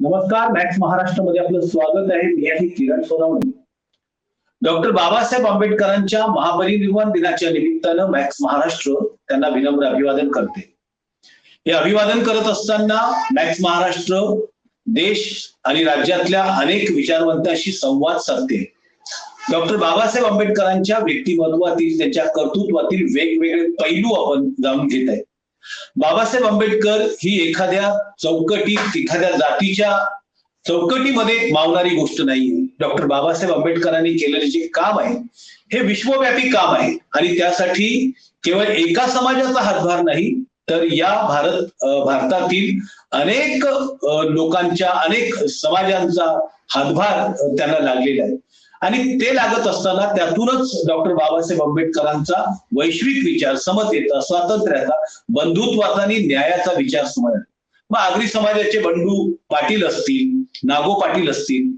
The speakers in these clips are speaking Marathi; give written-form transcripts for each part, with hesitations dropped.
नमस्कार, मॅक्स महाराष्ट्रामध्ये आपलं स्वागत आहे. मी आहे किरण सोनवणे. डॉक्टर बाबासाहेब आंबेडकरांच्या महापरिनिर्वाण दिनाच्या निमित्तानं मॅक्स महाराष्ट्र त्यांना विनम्र अभिवादन करते. हे अभिवादन करत असताना मॅक्स महाराष्ट्र देश आणि राज्यातल्या अनेक विचारवंतांशी संवाद साधते. डॉक्टर बाबासाहेब आंबेडकरांच्या व्यक्तिमत्वातील, त्यांच्या कर्तृत्वातील वेगवेगळे पैलू आपण जाणून घेत आहे. बाबासाहेब आंबेडकर ही एखाद्या चौकटीत, एखाद्या जातीच्या चौकटीमध्ये मावणारी गोष्ट नाहीये. डॉक्टर बाबासाहेब आंबेडकरांनी केलेले जे काम आहे हे विश्वव्यापी काम आहे आणि त्यासाठी केवळ एका समाजाचा हातभार नाही, तर या भारतातील अनेक लोकांच्या, अनेक समाजांचा हातभार त्यांना लागलेला आहे. आणि ते लागत असताना त्यातूनच डॉक्टर बाबासाहेब आंबेडकरांचा वैश्विक विचार, समतेचा, स्वातंत्र्याचा, बंधुत्वाचा आणि न्यायाचा विचार समोर आला. मग आगरी समाजाचे बंडू पाटील असतील, नागो पाटील असतील,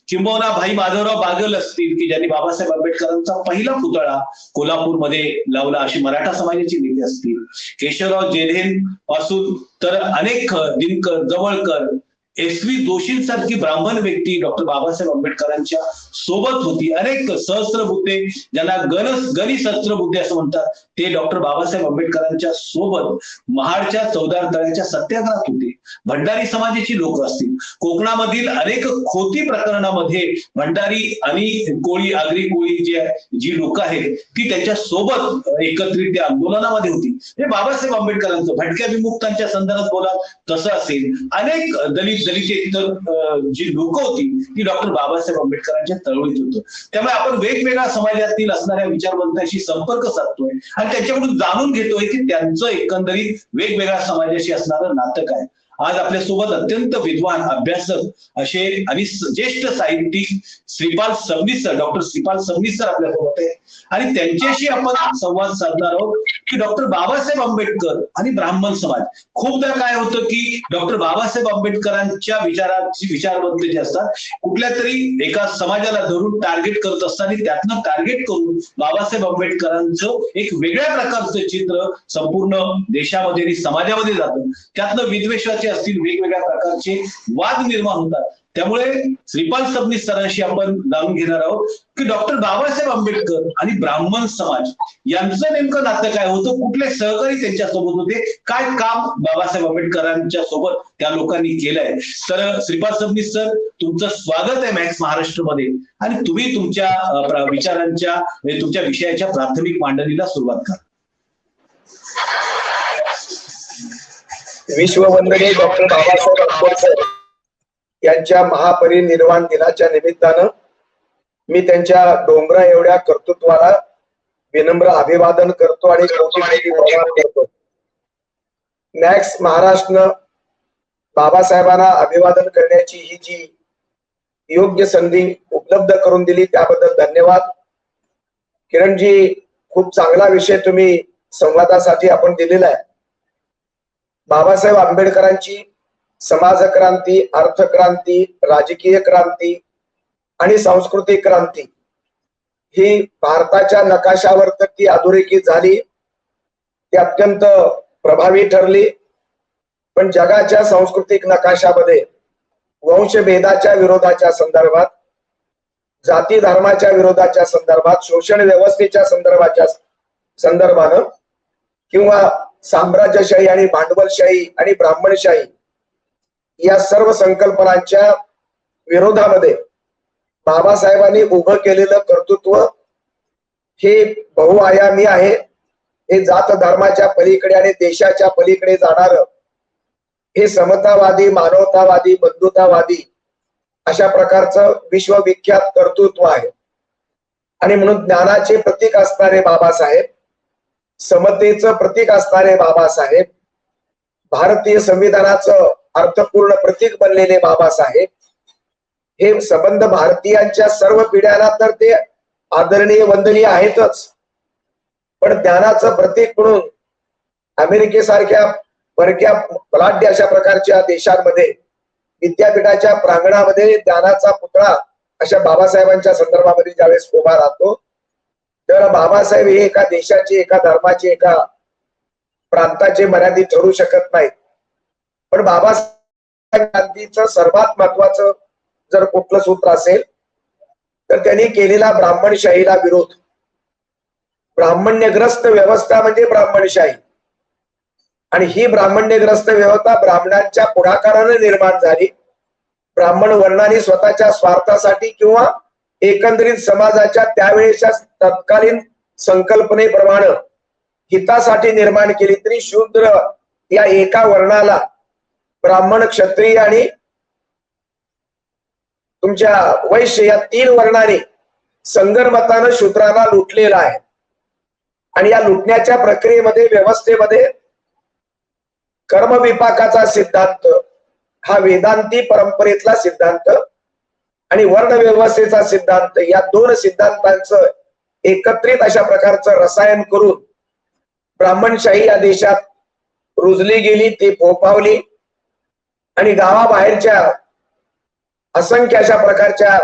किंबहुना भाई माधवराव बागल असतील, की ज्यांनी बाबासाहेब आंबेडकरांचा पहिला पुतळा कोल्हापूरमध्ये लावला, अशी मराठा समाजाची नेते असतील, केशवराव जेधेन पासून तर अनेक दिनकर, जवळकर, एस.व्ही. जोशींसारखी ब्राह्मण व्यक्ती डॉक्टर बाबासाहेब आंबेडकरांच्या सोबत होती. अनेक सहस्त्रबुद्धे, ज्यांना गणी सहस्त्रबुद्धे असं म्हणतात, ते डॉक्टर बाबासाहेब आंबेडकरांच्या सोबत महाडच्या चौदार तळ्याच्या सत्याग्रहात होते. भंडारी समाजाची लोक असतील, कोकणामधील अनेक खोती प्रकरणामध्ये भंडारी आणि कोळी, आगरी कोळी जी लोक आहेत ती त्यांच्या सोबत एकत्रित त्या आंदोलनामध्ये होती. हे बाबासाहेब आंबेडकरांचं भटक्या विमुक्तांच्या संदर्भात बोला तसं असेल, अनेक दलितेतर जी लोक होती ती डॉक्टर बाबासाहेब आंबेडकरांच्या चळवळीत होतं. त्यामुळे आपण वेगवेगळ्या समाजातील असणाऱ्या विचारवंतांशी संपर्क साधतोय आणि त्यांच्याकडून जाणून घेतोय की त्यांचं एकंदरीत वेगवेगळ्या समाजाशी असणारं नातं काय. आज आपल्यासोबत अत्यंत विद्वान, अभ्यासक असे आणि ज्येष्ठ साहित्यिक Shripal Sabnis sir, doctor Shripal Sabnis sir आपल्यासोबत आहे आणि त्यांच्याशी आपण संवाद साधणार आहोत की डॉक्टर बाबासाहेब आंबेडकर आणि ब्राह्मण समाज. खूपदा काय होतं की डॉक्टर बाबासाहेब आंबेडकरांच्या विचारवंत जे असतात, कुठल्या तरी एका समाजाला धरून टार्गेट करत असताना त्यातनं टार्गेट करून बाबासाहेब आंबेडकरांचं एक वेगळ्या प्रकारचं चित्र संपूर्ण देशामध्ये आणि समाजामध्ये जातं. त्यातनं विद्वेषाचे असतील, वेगवेगळ्या प्रकारचे वाद निर्माण होतात. त्यामुळे श्रीपाल सबनीस सरांशी आपण जाणून घेणार आहोत की डॉक्टर बाबासाहेब आंबेडकर आणि ब्राह्मण समाज यांचं नेमकं नातं काय होतं, कुठले सहकारी त्यांच्या सोबत होते, काय काम बाबासाहेब आंबेडकरांच्या सोबत त्या लोकांनी केलंय. तर श्रीपाल सबनीस सर, तुमचं स्वागत आहे मॅक्स महाराष्ट्रमध्ये आणि तुम्ही तुमच्या विचारांच्या, तुमच्या विषयाच्या प्राथमिक मांडणीला सुरुवात करा. विश्ववंदनीय डॉक्टर बाबासाहेब आंबेडकर यांच्या महापरिनिर्वाण दिनाच्या निमित्तानं मी त्यांच्या डोंगरा एवढ्या कर्तृत्वाला विनम्र अभिवादन करतो आणि करतो. मॅक्स महाराष्ट्र बाबासाहेबांना अभिवादन करण्याची ही जी योग्य संधी उपलब्ध करून दिली त्याबद्दल धन्यवाद. किरणजी, खूप चांगला विषय तुम्ही संवादासाठी आपण दिलेला आहे. बाबासाहेब आंबेडकरांची समाजक्रांती, अर्थक्रांती, राजकीय क्रांती आणि सांस्कृतिक क्रांती ही भारताच्या नकाशावर तर ती अधोरेखित झाली, ती अत्यंत प्रभावी ठरली. पण जगाच्या सांस्कृतिक नकाशामध्ये वंशभेदाच्या विरोधाच्या संदर्भात, जाती धर्माच्या विरोधाच्या संदर्भात, शोषण व्यवस्थेच्या संदर्भानं किंवा साम्राज्यशाही आणि भांडवलशाही आणि ब्राह्मणशाही या सर्व संकल्पनांच्या विरोधामध्ये बाबासाहेबांनी उभं केलेलं कर्तृत्व हे बहुआयामी आहे. हे जात धर्माच्या पलीकडे आणि देशाच्या पलीकडे जाणार हे समतावादी, मानवतावादी, बंधुतावादी अशा प्रकारचं विश्वविख्यात कर्तृत्व आहे. आणि म्हणून ज्ञानाचे प्रतीक असणारे बाबासाहेब, समतेचं प्रतीक असणारे बाबासाहेब, भारतीय संविधानाचं अर्थपूर्ण प्रतीक बनलेले बाबासाहेब हे संबंध भारतीयांच्या सर्व पिढ्यांना तर ते आदरणीय, वंदनीय आहेतच. पण ज्ञानाचं प्रतीक म्हणून अमेरिकेसारख्या परक्या बलाढ्य अशा प्रकारच्या देशांमध्ये विद्यापीठाच्या प्रांगणामध्ये ज्ञानाचा पुतळा अशा बाबासाहेबांच्या संदर्भामध्ये ज्यावेळेस उभा राहतो, तर बाबासाहेब हे एका देशाचे, एका धर्माचे, एका प्रांताचे मर्यादित ठरू शकत नाहीत. पण बाबा गांधीचं सर्वात महत्वाचं जर कुठलं सूत्र असेल तर त्यांनी केलेला ब्राह्मणशाहीला विरोध. ब्राह्मण्यग्रस्त व्यवस्था म्हणजे ब्राह्मणशाही, आणि ही ब्राह्मण्यग्रस्त व्यवस्था ब्राह्मणांच्या पुढाकाराने निर्माण झाली. ब्राह्मण वर्णाने स्वतःच्या स्वार्थासाठी किंवा एकंदरीत समाजाच्या त्यावेळेच्या तत्कालीन संकल्पनेप्रमाणे हितासाठी निर्माण केली. तरी शूद्र या एका वर्णाला ब्राह्मण, क्षत्रिय आणि तुमच्या वैश्य या 3 वर्णाने संगरमतानं शूद्राला लुटलेला आहे. आणि या लुटण्याच्या प्रक्रियेमध्ये, व्यवस्थेमध्ये कर्मविपाकाचा सिद्धांत हा वेदांती परंपरेतला सिद्धांत आणि वर्ण व्यवस्थेचा सिद्धांत या 2 सिद्धांतांचं एकत्रित अशा प्रकारचं रसायन करून ब्राह्मणशाही या देशात रुजली गेली, ती फोफावली आणि गावाबाहेरच्या असंख्य अशा प्रकारच्या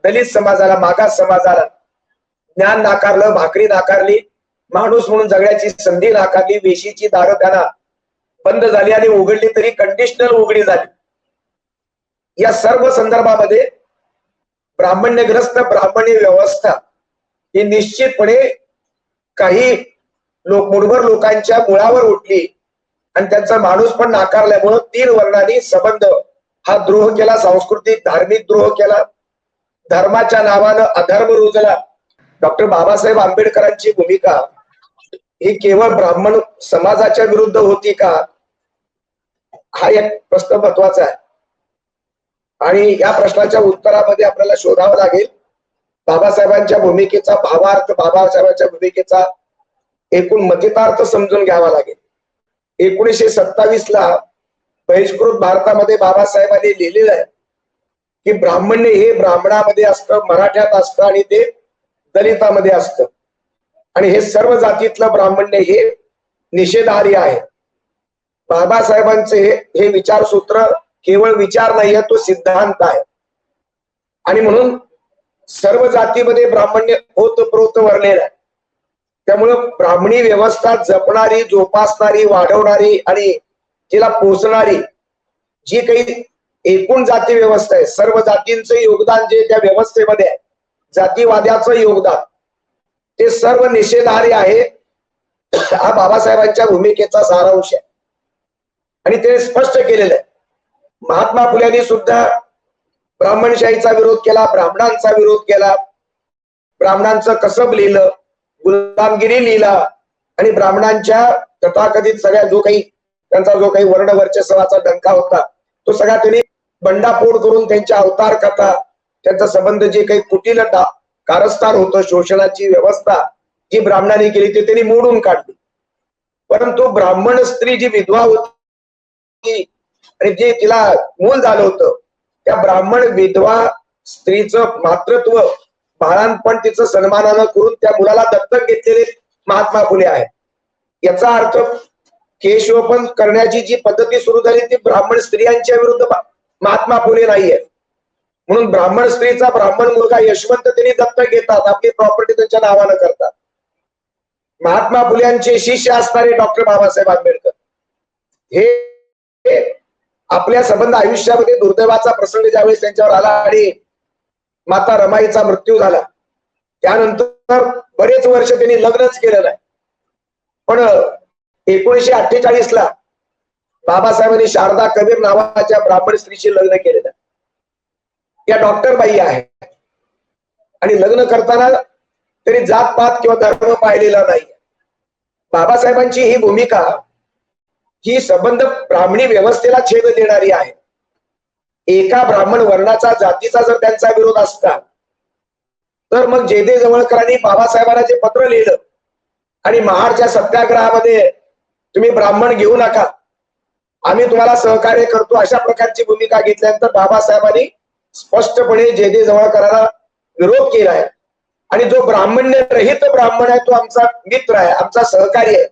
दलित समाजाला, मागास समाजाला ज्ञान नाकारलं, भाकरी नाकारली, माणूस म्हणून जगण्याची संधी नाकारली, वेशीची दारं त्यांना बंद झाली आणि उघडली तरी कंडिशनल उघडी झाली. या सर्व संदर्भामध्ये ब्राह्मण्यग्रस्त ब्राह्मणी व्यवस्था ही निश्चितपणे काही मूठभर लोकांच्या मुळावर उठली आणि त्यांचा माणूस पण नाकारल्यामुळं 3 वर्णांनी संबंध हा द्रोह केला, सांस्कृतिक धार्मिक द्रोह केला, धर्माच्या नावानं अधर्म रुजला. डॉक्टर बाबासाहेब आंबेडकरांची भूमिका ही केवळ ब्राह्मण समाजाच्या विरुद्ध होती का, हा एक प्रश्न महत्वाचा आहे. आणि या प्रश्नाच्या उत्तरामध्ये आपल्याला शोधावं लागेल बाबासाहेबांच्या भूमिकेचा भावार्थ, बाबासाहेबांच्या भूमिकेचा एकूण मतितार्थ समजून घ्यावा लागेल. 1927 ला बहिष्कृत भारतामध्ये बाबासाहेबांनी लिहिलेलं आहे की ब्राह्मण्य हे ब्राह्मणामध्ये असतं, मराठ्यात असतं आणि ते दलितामध्ये असतं, आणि हे सर्व जातीतलं ब्राह्मण्य हे निषेधार्ह आहे. बाबासाहेबांचे हे विचारसूत्र केवळ विचार नाहीये, तो सिद्धांत आहे. आणि म्हणून सर्व जातीमध्ये ब्राह्मण्य ओतप्रोत वरलेलं आहे. त्यामुळं ब्राह्मणी व्यवस्था जपणारी, जोपासणारी, वाढवणारी आणि तिला पोचणारी जी काही एकूण जाती व्यवस्था आहे, सर्व जातींचं योगदान जे त्या व्यवस्थेमध्ये आहे, जातीवाद्याचं योगदान, ते सर्व निषेधार्ह आहे. हा बाबासाहेबांच्या भूमिकेचा सारांश आहे आणि ते स्पष्ट केलेलं आहे. महात्मा फुल्यांनी सुद्धा ब्राह्मणशाहीचा विरोध केला, ब्राह्मणांचा विरोध केला, ब्राह्मणांचं कसब लिहिलं, गुलामगिरी लिहिला आणि ब्राह्मणांच्या तथाकथित सगळ्या त्यांचा जो काही वर्ण वर्चस्वाचा डंका होता तो सगळा त्यांनी बंडाफोड करून त्यांच्या अवतार कथा, त्यांचा संबंध जे काही कुटील कारस्थान होतं, शोषणाची व्यवस्था जी ब्राह्मणांनी केली ते त्यांनी मोडून काढली. परंतु ब्राह्मण स्त्री जी विधवा होती आणि जे तिला मूल झालं होतं, त्या ब्राह्मण विधवा स्त्रीचं मातृत्व, बाळांपण तिचं सन्मानानं करून त्या मुलाला दत्तक घेतलेले महात्मा फुले आहेत. याचा अर्थ केशवपन करण्याची जी पद्धती सुरू झाली ती ब्राह्मण स्त्रियांच्या विरुद्ध महात्मा फुले नाहीये. म्हणून ब्राह्मण स्त्रीचा ब्राह्मण मुलगा यशवंत त्यांनी दत्तक घेतात, आपली प्रॉपर्टी त्यांच्या नावानं करतात. महात्मा फुल्यांचे शिष्य असणारे डॉक्टर बाबासाहेब आंबेडकर हे आपल्या संबंध आयुष्यामध्ये दुर्दैवाचा प्रसंग ज्यावेळेस त्यांच्यावर आला आणि माता रमाईचा मृत्यू झाला, त्यानंतर बरेच वर्ष त्यांनी लग्नच केलेलं आहे. पण 1948 ला बाबासाहेबांनी शारदा कबीर नावाच्या ब्राह्मण स्त्रीशी लग्न केलेलं आहे. या डॉक्टर बाई आहे आणि लग्न करताना त्यांनी जातपात किंवा धर्म पाहिलेला नाही. बाबासाहेबांची ही भूमिका ही संबंध ब्राह्मणी व्यवस्थेला छेद देणारी आहे. एका ब्राह्मण वर्णाचा, जातीचा जर त्यांचा विरोध असता तर मग जेदे जवळकरांनी बाबासाहेबांना जे पत्र लिहिलं आणि महाडच्या सत्याग्रहामध्ये तुम्ही ब्राह्मण घेऊ नका, आम्ही तुम्हाला सहकार्य करतो, अशा प्रकारची भूमिका घेतल्यानंतर बाबासाहेबांनी स्पष्टपणे जेदे जवळकरांना विरोध केला आहे. आणि जो ब्राह्मण्य रहित ब्राह्मण आहे तो आमचा मित्र आहे, आमचा सहकारी आहे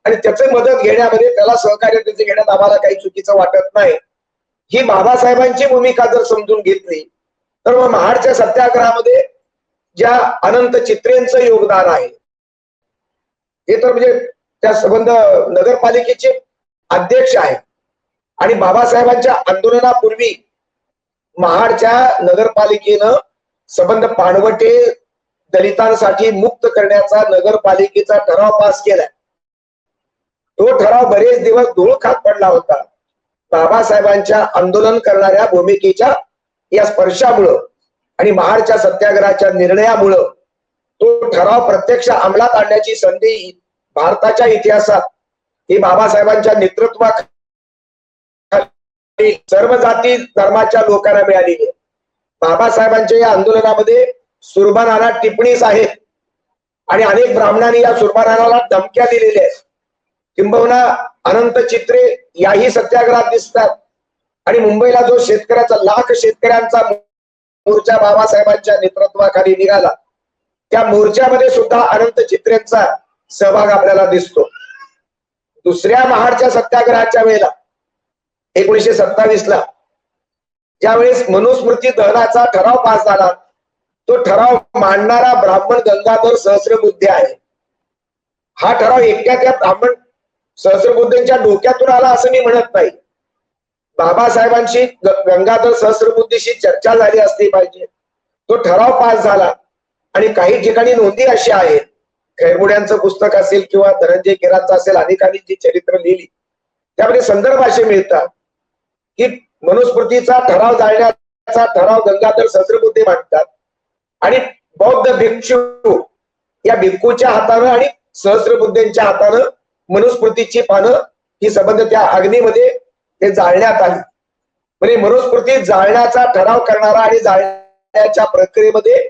आणि त्याचं मदत घेण्यामध्ये, त्याला सहकार्य त्याचे घेण्यात आम्हाला काही चुकीचं वाटत नाही. ही बाबासाहेबांची भूमिका जर समजून घेतली तर मग महाडच्या सत्याग्रहामध्ये ज्या अनंत चित्रेंचं योगदान आहे हे तर म्हणजे त्या संबंध नगरपालिकेचे अध्यक्ष आहे आणि बाबासाहेबांच्या आंदोलनापूर्वी महाडच्या नगरपालिकेनं संबंध पाणवटे दलितांसाठी मुक्त करण्याचा नगरपालिकेचा ठराव पास केलाय. तो ठराव बरेच दिवस धूळ खात पडला होता. बाबासाहेबांच्या आंदोलन करणाऱ्या भूमिकेच्या या स्पर्शामुळं आणि महाडच्या सत्याग्रहाच्या निर्णयामुळं तो ठराव प्रत्यक्ष अंमलात आणण्याची संधी भारताच्या इतिहासात ही बाबासाहेबांच्या नेतृत्वाखाली सर्व जाती धर्माच्या लोकांना मिळालेली आहे. बाबासाहेबांच्या या आंदोलनामध्ये सुरबानाला टिप्पणीस आहेत आणि अनेक ब्राह्मणांनी या सुरबानाला धमक्या दिलेल्या आहेत. किंबहुना अनंत चित्रे याही सत्याग्रहात दिसतात आणि मुंबईला जो शेतकऱ्याचा लाख शेतकऱ्यांचा मोर्चा बाबासाहेबांच्या नेतृत्वाखाली निघाला त्या मोर्चामध्ये सुद्धा अनंत चित्रेंचा सहभाग आपल्याला दिसतो. दुसऱ्या महाडच्या सत्याग्रहाच्या वेळेला 1927 ला ज्यावेळेस मनुस्मृती दहनाचा ठराव पास झाला तो ठराव मांडणारा ब्राह्मण गंगाधर सहस्रबुद्धे आहे. हा ठराव एकट्या त्या ब्राह्मण सहस्रबुद्धेंच्या डोक्यातून आला असं मी म्हणत नाही. बाबासाहेबांशी गंगाधर सहस्रबुद्धीशी चर्चा झाली असली पाहिजे. तो ठराव पास झाला आणि काही ठिकाणी नोंदी अशी आहेत, खैरमुड्यांचं पुस्तक असेल किंवा धनंजय केरांचं असेल, अनेकांनी जी चरित्र लिहिली त्यामध्ये संदर्भ असे मिळतात की मनुस्मृतीचा ठराव जाळण्याचा ठराव गंगाधर सहस्रबुद्धे मांडतात आणि बौद्ध भिक्षू या भिक्खूच्या हातानं आणि सहस्रबुद्धेंच्या हातानं मनुस्मृतीची पानं ही संबंध त्या अग्नीमध्ये ते जाळण्यात आली. म्हणजे मनुस्मृती जाळण्याचा ठराव करणारा आणि जाळण्याच्या प्रक्रियेमध्ये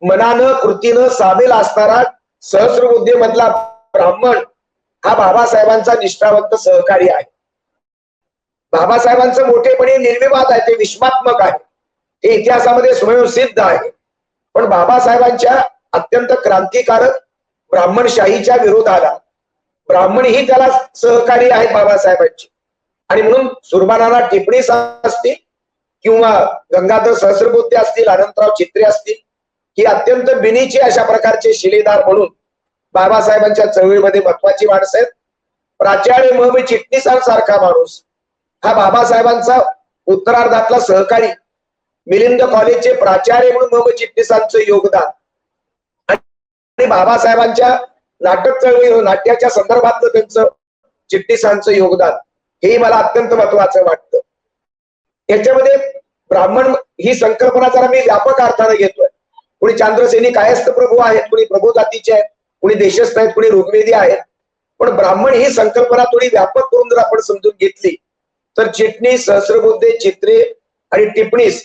मनानं कृतीनं सामील असणारा सहस्रबुद्धे मधला ब्राह्मण हा बाबासाहेबांचा निष्ठावंत सहकारी आहे. बाबासाहेबांचं मोठेपणी निर्विवाद आहे, ते विश्वात्मक आहे, ते इतिहासामध्ये स्वयंसिद्ध आहे. पण बाबासाहेबांच्या अत्यंत क्रांतिकारक ब्राह्मणशाहीच्या विरोधाला ब्राह्मणही त्याला सहकारी आहेत बाबासाहेबांची आणि म्हणून सुरबानाला टिप्पणी असतील किंवा गंगाधर सहस्रबुद्धे असतील, अनंतराव चित्रे असतील ही अत्यंत बिनीची अशा प्रकारचे शिलेदार म्हणून बाबासाहेबांच्या चळवळीमध्ये महत्वाची माणसं आहेत. प्राचार्य म. चिटणीसांसारखा माणूस हा बाबासाहेबांचा उत्तरार्धातला सहकारी, मिलिंद कॉलेजचे प्राचार्य म्हणून म. चिटणीसांचं योगदान आणि बाबासाहेबांच्या नाटक चळवळी नाट्याच्या संदर्भातलं त्यांचं चिटणीसांचं योगदान हेही मला अत्यंत महत्वाचं वाटतं. याच्यामध्ये ब्राह्मण ही संकल्पना जरा मी व्यापक अर्थाने घेतोय. कुणी चांद्रसेनी कायस्थ प्रभू आहेत, कुणी प्रभू जातीचे आहेत, कुणी देशस्थ आहेत, कुणी ऋग्वेदी आहेत. पण ब्राह्मण ही संकल्पना थोडी व्यापक करून जर आपण समजून घेतली तर चिटणीस, सहस्रबुद्धे, चित्रे आणि टिप्पणीस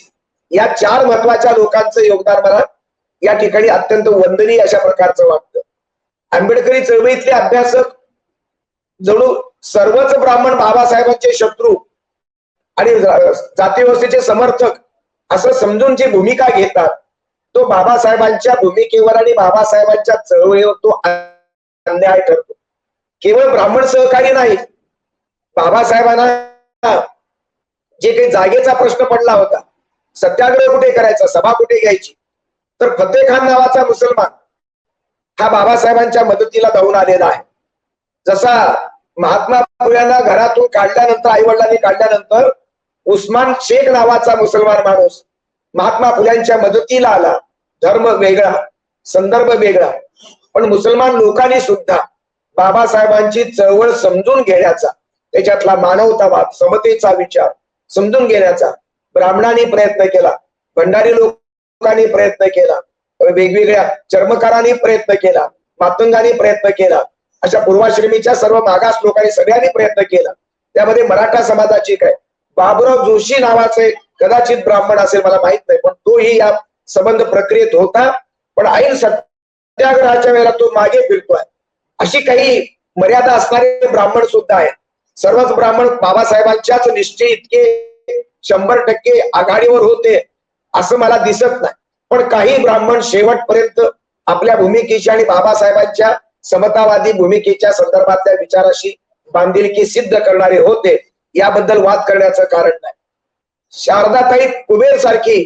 या चार महत्वाच्या लोकांचं योगदान मला या ठिकाणी अत्यंत वंदनीय अशा प्रकारचं वाटतं. आंबेडकरी चळवळीतले अभ्यासक जणू सर्वच ब्राह्मण बाबासाहेबांचे शत्रू आणि जाती व्यवस्थेचे समर्थक असं समजून जी भूमिका घेतात तो बाबासाहेबांच्या भूमिकेवर आणि बाबासाहेबांच्या चळवळीवर तो अन्याय ठरतो. केवळ ब्राह्मण सहकारी नाही, बाबासाहेबांना जे काही जागेचा प्रश्न पडला होता, सत्याग्रह कुठे करायचा, सभा कुठे घ्यायची, तर फतेह खान नावाचा मुसलमान हा बाबासाहेबांच्या मदतीला धावून आलेला आहे. जसा महात्मा फुल्यांना घरातून काढल्यानंतर, आई वडिलांनी काढल्यानंतर उस्मान शेख नावाचा मुसलमान माणूस महात्मा फुल्यांच्या मदतीला आला. धर्म वेगळा, संदर्भ वेगळा, पण मुसलमान लोकांनी सुद्धा बाबासाहेबांची चळवळ समजून घेण्याचा, त्याच्यातला मानवतावाद, समतेचा विचार समजून घेण्याचा ब्राह्मणांनी प्रयत्न केला, भंडारी लोकांनी प्रयत्न केला, वेगवेगळ्या चर्मकारांनी प्रयत्न केला, मातंगांनी प्रयत्न केला, अशा पूर्वाश्रमीच्या सर्व मागास लोकांनी सगळ्यांनी प्रयत्न केला. त्यामध्ये मराठा समाजाची काय बाबुराव जोशी नावाचे कदाचित ब्राह्मण असेल, मला माहित नाही, पण तोही या संबंध प्रक्रियेत होता. पण ऐन सत्याग्रहाच्या वेळेला तो मागे फिरतोय. अशी काही मर्यादा असणारे ब्राह्मण सुद्धा आहेत. सर्वच ब्राह्मण बाबासाहेबांच्याच निश्चय इतके 100% आघाडीवर होते असं मला दिसत नाही. पण काही ब्राह्मण शेवटपर्यंत आपल्या भूमिकेची आणि बाबासाहेबांच्या समतावादी भूमिकेच्या संदर्भातल्या विचाराशी बांधिलकी सिद्ध करणारे होते. याबद्दल वाद करण्याचं कारण नाही. शारदाताई कुबेर सारखी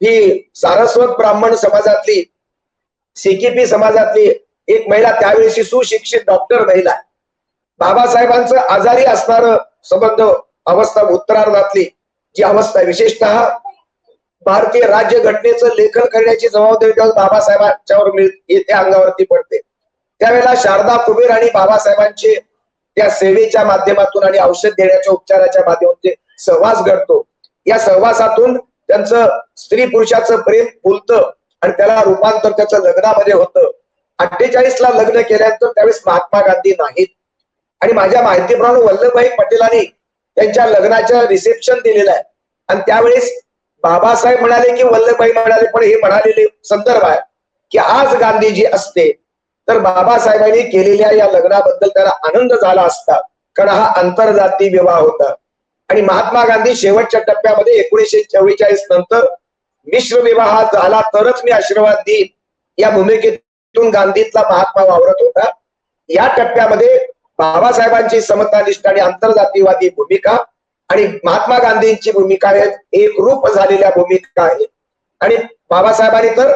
ही सारस्वत ब्राह्मण समाजातली, सीकीपी समाजातली एक महिला, त्यावेळेची सुशिक्षित डॉक्टर महिला, बाबासाहेबांचं आजारी असणारं संबंध अवस्था उत्तरार्धातली जी अवस्था आहे, विशेषतः भारतीय राज्य घटनेचं लेखन करण्याची जबाबदारी जेव्हा बाबासाहेबांच्यावर येत्या अंगावरती पडते, त्यावेळेला शारदा कुबेर आणि बाबासाहेबांचे त्या सेवेच्या माध्यमातून आणि औषध देण्याच्या उपचाराच्या माध्यमातून सहवास घडतो. या सहवासातून त्यांचं स्त्री पुरुषाचं प्रेम फुलतं आणि त्याला रूपांतर त्याचं लग्नामध्ये होतं. 48 ला लग्न केल्यानंतर त्यावेळेस महात्मा गांधी नाहीत आणि माझ्या माहितीप्रमाणे वल्लभभाई पटेलांनी त्यांच्या लग्नाचं रिसेप्शन दिलेलं आहे आणि त्यावेळेस बाबासाहेब म्हणाले की वल्लभभाई म्हणाले, पण हे म्हणालेले संदर्भ आहे की आज गांधीजी असते तर बाबासाहेबांनी केलेल्या या लग्नाबद्दल त्याला आनंद झाला असता, कारण हा आंतरजातीय विवाह होता. आणि महात्मा गांधी शेवटच्या टप्प्यामध्ये 1944 नंतर मिश्र विवाह झाला तरच मी आशीर्वाद देईन या भूमिकेतून गांधीतला महात्मा वावरत होता. या टप्प्यामध्ये बाबासाहेबांची समतानिष्ठ आणि आंतरजातीयवादी भूमिका आणि महात्मा गांधींची भूमिका आहे एक रूप झालेल्या भूमिका आहेत आणि बाबासाहेबांनी तर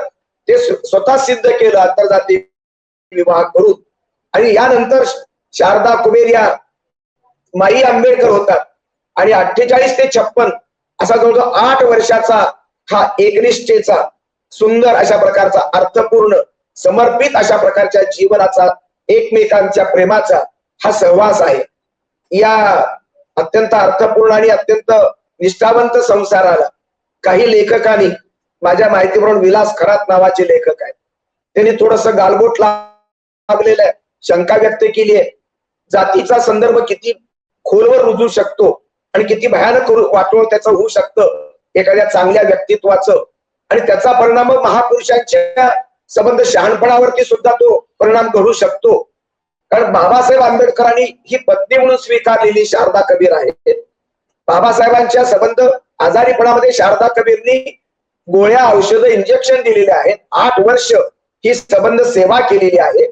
ते स्वतः सिद्ध केलं आंतरजातीय विवाह करून. आणि यानंतर शारदा कुबेर या माई आंबेडकर होतात आणि 48 ते 56 असा जवळजवळ 8 वर्षाचा हा एकनिष्ठेचा सुंदर अशा प्रकारचा अर्थपूर्ण समर्पित अशा प्रकारच्या जीवनाचा एकमेकांच्या प्रेमाचा हा सहवास आहे. या अत्यंत अर्थपूर्ण आणि अत्यंत निष्ठावंत संसाराला काही लेखकांनी, माझ्या माहितीप्रमाणे विलास खरात नावाचे लेखक आहेत, त्यांनी थोडस गालबोट लागलेलं आहे, शंका व्यक्त केली आहे. जातीचा संदर्भ किती खोलवर रुजू शकतो आणि किती भयानक वाटोळ त्याचं होऊ शकतं एखाद्या चांगल्या व्यक्तित्वाचं आणि त्याचा परिणाम महापुरुषांच्या संबंध शहाणपणावरती सुद्धा तो परिणाम करू शकतो. कारण बाबासाहेब आंबेडकरांनी ही पत्नी म्हणून स्वीकारलेली शारदा कबीर आहे. बाबासाहेबांच्या संबंध आजारीपणामध्ये शारदा कबीरनी गोळ्या औषध इंजेक्शन दिलेले आहेत. 8 वर्ष ही संबंध सेवा केलेली आहे.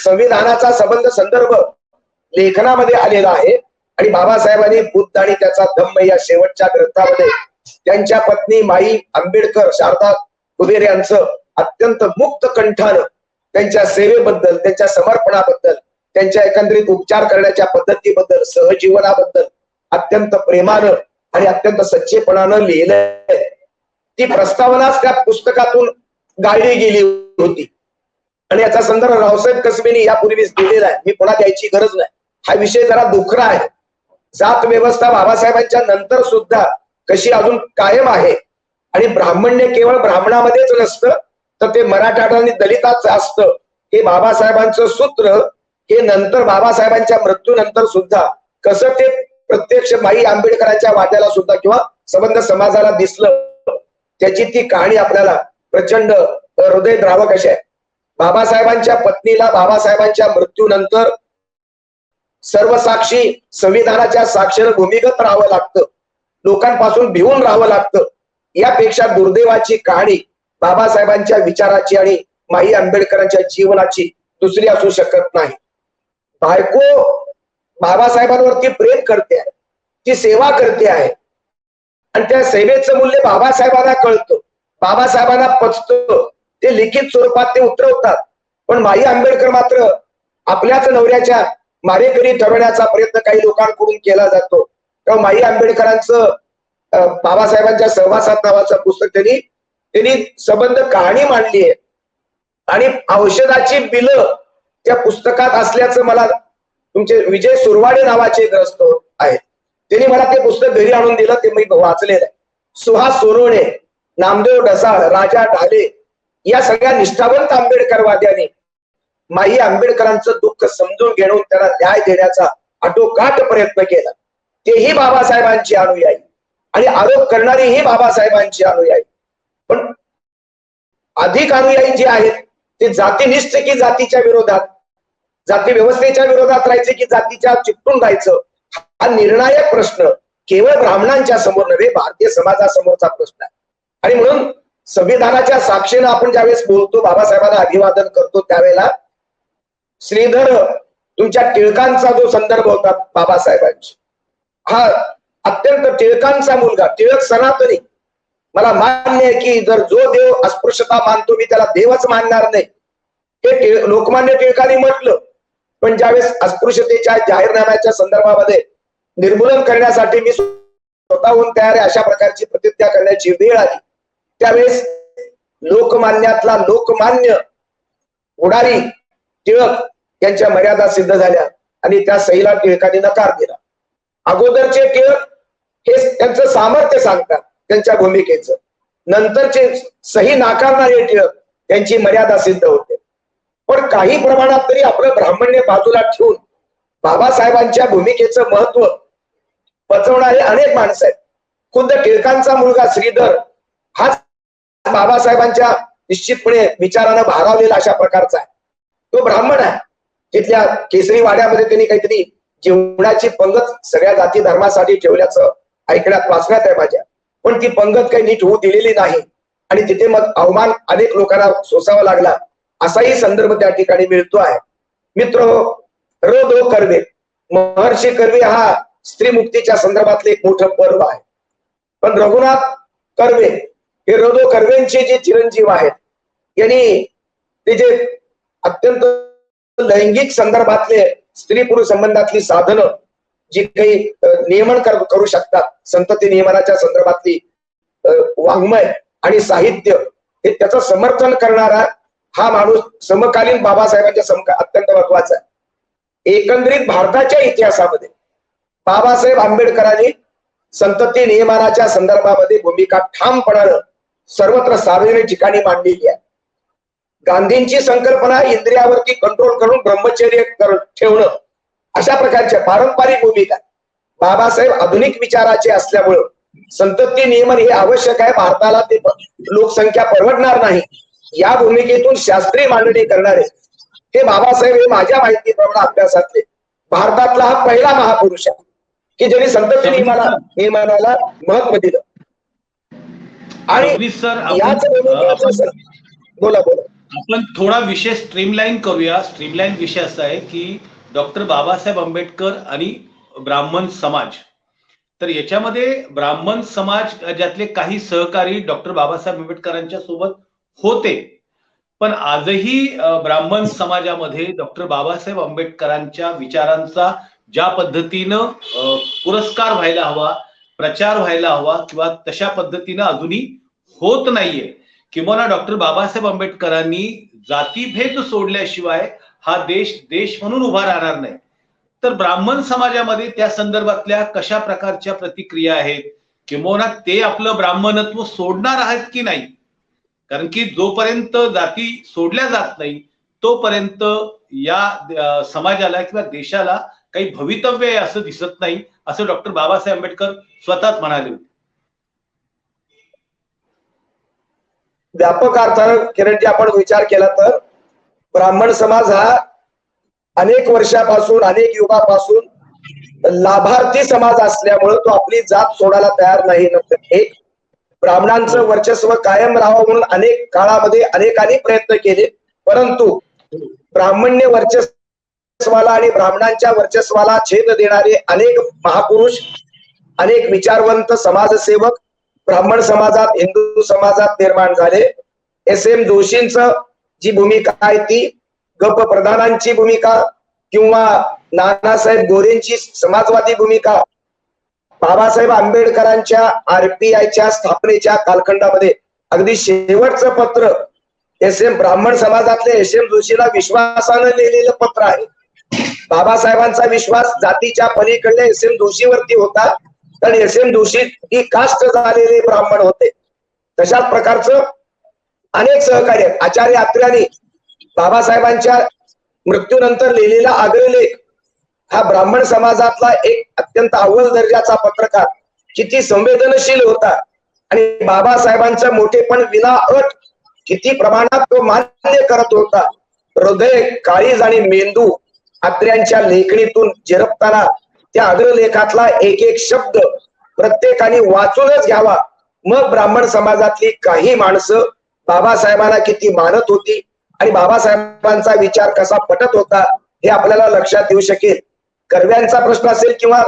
संविधानाचा संबंध संदर्भ लेखनामध्ये आलेला आहे आणि बाबासाहेबांनी बुद्ध आणि त्याचा धम्म या शेवटच्या ग्रंथामध्ये त्यांच्या पत्नी माई आंबेडकर शारदा कुबेर यांचं अत्यंत मुक्त कंठानं त्यांच्या सेवेबद्दल, त्यांच्या समर्पणाबद्दल, त्यांच्या एकंदरीत उपचार करण्याच्या पद्धतीबद्दल, सहजीवनाबद्दल अत्यंत प्रेमानं आणि अत्यंत सच्चेपणानं लिहिलंय. ती प्रस्तावनाच त्या पुस्तकातून गाळली गेली होती आणि याचा संदर्भ रावसाहेब कसबेंनी यापूर्वीच दिलेला आहे, मी पुन्हा द्यायची गरज नाही. हा विषय जरा दुखरा आहे. जात व्यवस्था बाबासाहेबांच्या नंतर सुद्धा कशी अजून कायम आहे आणि ब्राह्मण्य केवळ ब्राह्मणामध्येच नसतं तर ते मराठा आणि दलिताच असतं. हे बाबासाहेबांचं सूत्र हे नंतर बाबासाहेबांच्या मृत्यूनंतर सुद्धा कसं ते प्रत्यक्ष माई आंबेडकरांच्या वाट्याला सुद्धा किंवा संबंध समाजाला दिसलं, त्याची ती कहाणी आपल्याला प्रचंड हृदयद्रावक अशी आहे. बाबासाहेबांच्या पत्नीला बाबासाहेबांच्या मृत्यूनंतर सर्वसाक्षी संविधानाच्या साक्षीनं भूमिगत राहावं लागतं, लोकांपासून भिवून राहावं लागतं. यापेक्षा दुर्दैवाची कहाणी बाबासाहेबांच्या विचाराची आणि माई आंबेडकरांच्या जीवनाची दुसरी असू शकत नाही. बायको बाबासाहेबांवरती प्रेम करते आहे, ती सेवा करते आहे आणि त्या सेवेचं मूल्य बाबासाहेबांना कळतं, बाबासाहेबांना पचतं, ते लिखित स्वरूपात ते उतरवतात. पण माई आंबेडकर मात्र आपल्याच नवऱ्याच्या मारेकरी ठरवण्याचा प्रयत्न काही लोकांकडून केला जातो. तेव्हा माई आंबेडकरांचं बाबासाहेबांच्या सहवासात नावाचं पुस्तक त्यांनी संबंध कहाणी मांडली आहे आणि औषधाची बिलं त्या पुस्तकात असल्याचं मला तुमचे विजय सुरवाडे नावाचे ग्रस्त आहेत, त्यांनी मला ते पुस्तक घरी आणून दिलं, ते मी वाचलेलं आहे. सुहास सोनवणे, नामदेव ढसाळ, राजा ढाले या सगळ्या निष्ठावंत आंबेडकरवाद्यांनी माई आंबेडकरांचं दुःख समजून घेऊन त्यांना न्याय देण्याचा आटोकाट प्रयत्न केला. तेही बाबासाहेबांची अनुयायी आणि आरोप करणारीही बाबासाहेबांची अनुयायी. पण अधिक अनुयायी जे आहेत ते जातीनिष्ठ की जातीच्या विरोधात, जाती व्यवस्थेच्या विरोधात राहायचे की जातीच्या चिकटून राहायचं, हा निर्णायक प्रश्न केवळ ब्राह्मणांच्या समोर नव्हे, भारतीय समाजासमोरचा प्रश्न आहे. आणि म्हणून संविधानाच्या साक्षीनं आपण ज्यावेळेस बोलतो, बाबासाहेबांना अभिवादन करतो, त्यावेळेला श्रीधर तुमच्या टिळकांचा जो संदर्भ होता बाबासाहेबांची, हा अत्यंत टिळकांचा मुलगा, टिळक सनातनी. मला मान्य आहे की जर जो देव अस्पृश्यता मानतो मी त्याला देवच मानणार नाही, हे लोकमान्य टिळकांनी म्हटलं. पण ज्यावेळेस अस्पृश्यतेच्या जाहीरनाम्याच्या संदर्भामध्ये निर्मूलन करण्यासाठी मी स्वतःहून तयार आहे अशा प्रकारची प्रतिज्ञा करण्याची वेळ आली त्यावेळेस लोकमान्यातला लोकमान्य उडारी टिळक यांच्या मर्यादा सिद्ध झाल्या आणि त्या सहीला टिळकांनी नकार दिला. अगोदरचे टिळक हे त्यांचं सामर्थ्य सांगतात त्यांच्या भूमिकेचं, नंतरचे सही नाकारणारे टिळक त्यांची मर्यादा सिद्ध होते. पण काही प्रमाणात तरी आपलं ब्राह्मण्य बाजूला ठेवून बाबासाहेबांच्या भूमिकेचं महत्व पचवणारे अनेक माणसं आहेत. खुद्द टिळकांचा मुलगा श्रीधर हाच बाबासाहेबांच्या निश्चितपणे विचारानं भारावलेला अशा प्रकारचा आहे. तो ब्राह्मण आहे. तिथल्या केसरी वाड्यामध्ये त्यांनी काहीतरी जेवणाची पंगत सगळ्या जाती धर्मासाठी ठेवल्याचं ऐकण्यात वाचण्यात आहे माझ्या, पण ती पंगत काही नीट होऊ दिलेली नाही आणि तिथे मग अवमान अनेक लोकांना सोसावा लागला असाही संदर्भ त्या ठिकाणी मिळतो आहे. मित्र, र दो कर्वे, महर्षी कर्वे हा स्त्री मुक्तीच्या संदर्भातले एक मोठं पर्व आहे. पण रघुनाथ कर्वे हे र दो कर्वेंचे जे चिरंजीव आहेत यांनी ते जे अत्यंत लैंगिक संदर्भातले स्त्री पुरुष संबंधातली साधनं जी काही नियमन करू शकतात, संतती नियमनाच्या संदर्भातली वाङ्मय आणि साहित्य हे त्याचं समर्थन करणारा हा माणूस समकालीन बाबासाहेबांच्या अत्यंत महत्वाचा आहे. एकंदरीत भारताच्या इतिहासामध्ये बाबासाहेब आंबेडकरांनी संतती नियमनाच्या संदर्भामध्ये भूमिका ठामपणानं सर्वत्र सार्वजनिक ठिकाणी मांडलेली आहे. गांधींची संकल्पना इंद्रियावरती कंट्रोल करून ब्रह्मचर्य ठेवणं अशा प्रकारच्या पारंपरिक भूमिका. बाबासाहेब आधुनिक विचाराचे असल्यामुळं संतती नियमन हे आवश्यक आहे. भारताला ते लोकसंख्या परवडणार नाही या भूमिकेतून शास्त्रीय मांडणी करणारे हे बाबासाहेब हे माझ्या माहितीप्रमाणे अभ्यासातले भारतातला हा पहिला महापुरुष आहे की ज्यांनी संतती नियमनाला महत्व दिलं. आणि याच बोला बोला आपण थोडा विषय स्ट्रीमलाईन करूया. स्ट्रीमलाईन विषय असा आहे की डॉक्टर बाबासाहेब आंबेडकर आणि ब्राह्मण समाज. तर याच्यामध्ये ब्राह्मण समाज ज्यातले काही सहकारी डॉक्टर बाबासाहेब आंबेडकरांच्या सोबत होते, पण आजही ब्राह्मण समाजामध्ये डॉक्टर बाबासाहेब आंबेडकरांच्या विचारांचा ज्या पद्धतीनं पुरस्कार व्हायला हवा, प्रचार व्हायला हवा किंवा तशा पद्धतीनं अजूनही होत नाहीये. किंवा डॉक्टर बाबासाहेब आंबेडकरांनी जातीभेद सोडल्याशिवाय हा देश देश म्हणून उभा राहणार नाही. तर ब्राह्मण समाजामध्ये त्या संदर्भातल्या कशा प्रकारच्या प्रतिक्रिया आहेत, किंवा ते आपलं ब्राह्मणत्व सोडणार आहेत की नाही? कारण की जोपर्यंत जाती सोडल्या जात नाही तोपर्यंत या समाजाला किंवा देशाला काही भवितव्य आहे असं दिसत नाही, असं डॉक्टर बाबासाहेब आंबेडकर स्वतःच म्हणाले होते. व्यापक अर्थानं किरणजी आपण विचार केला तर ब्राह्मण समाज हा अनेक वर्षापासून अनेक युगापासून लाभार्थी समाज असल्यामुळे तो आपली जात सोडायला तयार नाही. एक ब्राह्मणांचं वर्चस्व कायम राहावं म्हणून अनेक काळामध्ये अनेकांनी प्रयत्न केले, परंतु ब्राह्मण्य वर्चस्वाला आणि ब्राह्मणांच्या वर्चस्वाला छेद देणारे अनेक महापुरुष, अनेक विचारवंत समाजसेवक ब्राह्मण समाजात, हिंदू समाजात निर्माण झाले. एस.एम. जोशींचं जी भूमिका आहे ती, गप प्रधानांची भूमिका किंवा नानासाहेब गोरेंची समाजवादी भूमिका, बाबासाहेब आंबेडकरांच्या आरपीआयच्या स्थापनेच्या कालखंडामध्ये अगदी शेवटचं पत्र एस.एम. ब्राह्मण समाजातल्या एस.एम. जोशीला विश्वासानं लिहिलेलं पत्र आहे. बाबासाहेबांचा विश्वास जातीच्या पलीकडे एस.एम. जोशीवरती होता, कारण एस.एम. जोशी ही कास्ट झालेले ब्राह्मण होते. तशाच प्रकारचं अनेक सहकार्य आचार्य अत्र्यांनी बाबासाहेबांच्या मृत्यूनंतर लिहिलेला अग्रलेख हा ब्राह्मण समाजातला एक अत्यंत अव्वल दर्जाचा पत्रकार किती संवेदनशील होता आणि बाबासाहेबांचं मोठेपण विना अट किती प्रमाणात तो मान्य करत होता. हृदय, काळीज आणि मेंदू अत्र्यांच्या लेखणीतून झिरपताना त्या अग्रलेखातला एक एक शब्द प्रत्येकाने वाचूनच घ्यावा. मग ब्राह्मण समाजातली काही माणसं बाबासाहेबांना किती मानत होती आणि बाबासाहेबांचा विचार कसा पटत होता हे आपल्याला लक्षात येऊ शकेल. कर्व्यांचा प्रश्न असेल किंवा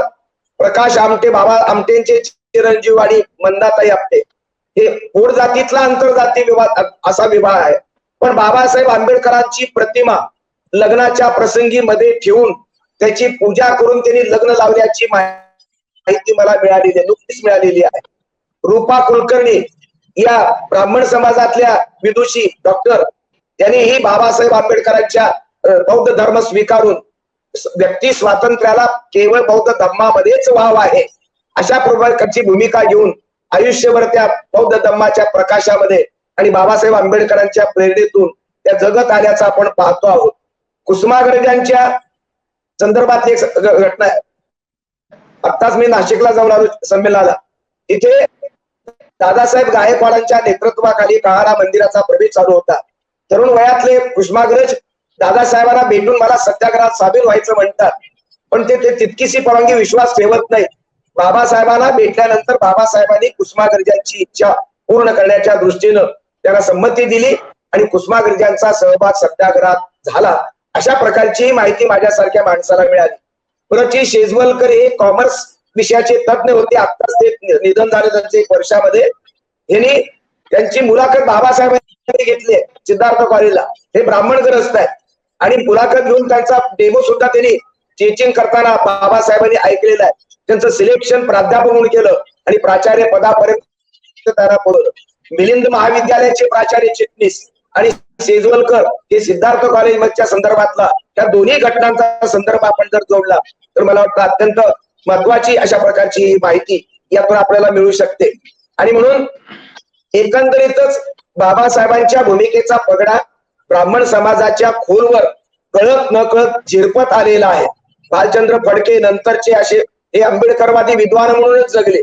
प्रकाश आमटे, बाबा आमटेंचे चिरंजीव आणि मंदाताई आपटे, हे पोट जातीतला आंतरजाती विवाद असा विवाह आहे. पण बाबासाहेब आंबेडकरांची प्रतिमा लग्नाच्या प्रसंगी मध्ये ठेवून त्याची पूजा करून त्यांनी लग्न लावल्याची माहिती मला मिळालेली आहे, नुकतीच मिळालेली आहे. रूपा कुलकर्णी या ब्राह्मण समाजातल्या विदुषी डॉक्टर, त्यांनीही बाबासाहेब आंबेडकरांच्या बौद्ध धर्म स्वीकारून व्यक्ती स्वातंत्र्याला केवळ बौद्ध धर्मामध्येच वाव आहे अशा प्रकारची भूमिका घेऊन आयुष्यभर त्या बौद्ध धर्माच्या प्रकाशामध्ये आणि बाबासाहेब आंबेडकरांच्या प्रेरणेतून त्या जगत आल्याचं आपण पाहतो आहोत. कुसुमाग्रजांच्या संदर्भातली एक घटना आहे. आत्ताच मी नाशिकला जाऊन आलो संमेलनाला. तिथे दादासाहेब गायकवाडांच्या नेतृत्वाखाली काळारा मंदिराचा प्रवेश चालू होता. तरुण वयातले कुसुमाग्रज दादासाहेबांना भेटून मला सत्याग्रहात सामील व्हायचं म्हणतात, पण ते तितकीशी परवानगी विश्वास ठेवत नाही. बाबासाहेबांना भेटल्यानंतर बाबासाहेबांनी कुसुमाग्रजांची इच्छा पूर्ण करण्याच्या दृष्टीनं त्यांना संमती दिली आणि कुसुमाग्रजांचा सहभाग सत्याग्रहात झाला. अशा प्रकारची माहिती माझ्यासारख्या माणसाला मिळाली. परत शेजवलकर हे कॉमर्स विषयाचे तज्ञ होते. आत्ताच ते निधन झाले त्यांचे 1 वर्षामध्ये. यांनी त्यांची मुलाखत बाबासाहेबांनी घेतली सिद्धार्थ कॉलेजला. हे ब्राह्मण ग्रस्त आहेत आणि मुलाखत घेऊन त्यांचा डेमो सुद्धा त्यांनी टीचिंग करताना बाबासाहेबांनी ऐकलेला आहे. त्यांचं सिलेक्शन प्राध्यापक म्हणून केलं आणि प्राचार्य पदापर्यंत त्यांना पुरवलं. मिलिंद महाविद्यालयाचे प्राचार्य चिटणीस आणि शेजवलकर हे सिद्धार्थ कॉलेजच्या संदर्भातला त्या दोन्ही घटनांचा संदर्भ आपण जर जोडला तर मला वाटतं अत्यंत महत्वाची अशा प्रकारची माहिती यातून आपल्याला मिळू शकते. आणि म्हणून एकंदरीतच बाबासाहेबांच्या भूमिकेचा पगडा ब्राह्मण समाजाच्या खोलवर कळत न कळत झिरपत आलेला आहे. भालचंद्र फडके नंतरचे असे हे आंबेडकरवादी विद्वान म्हणूनच जगले.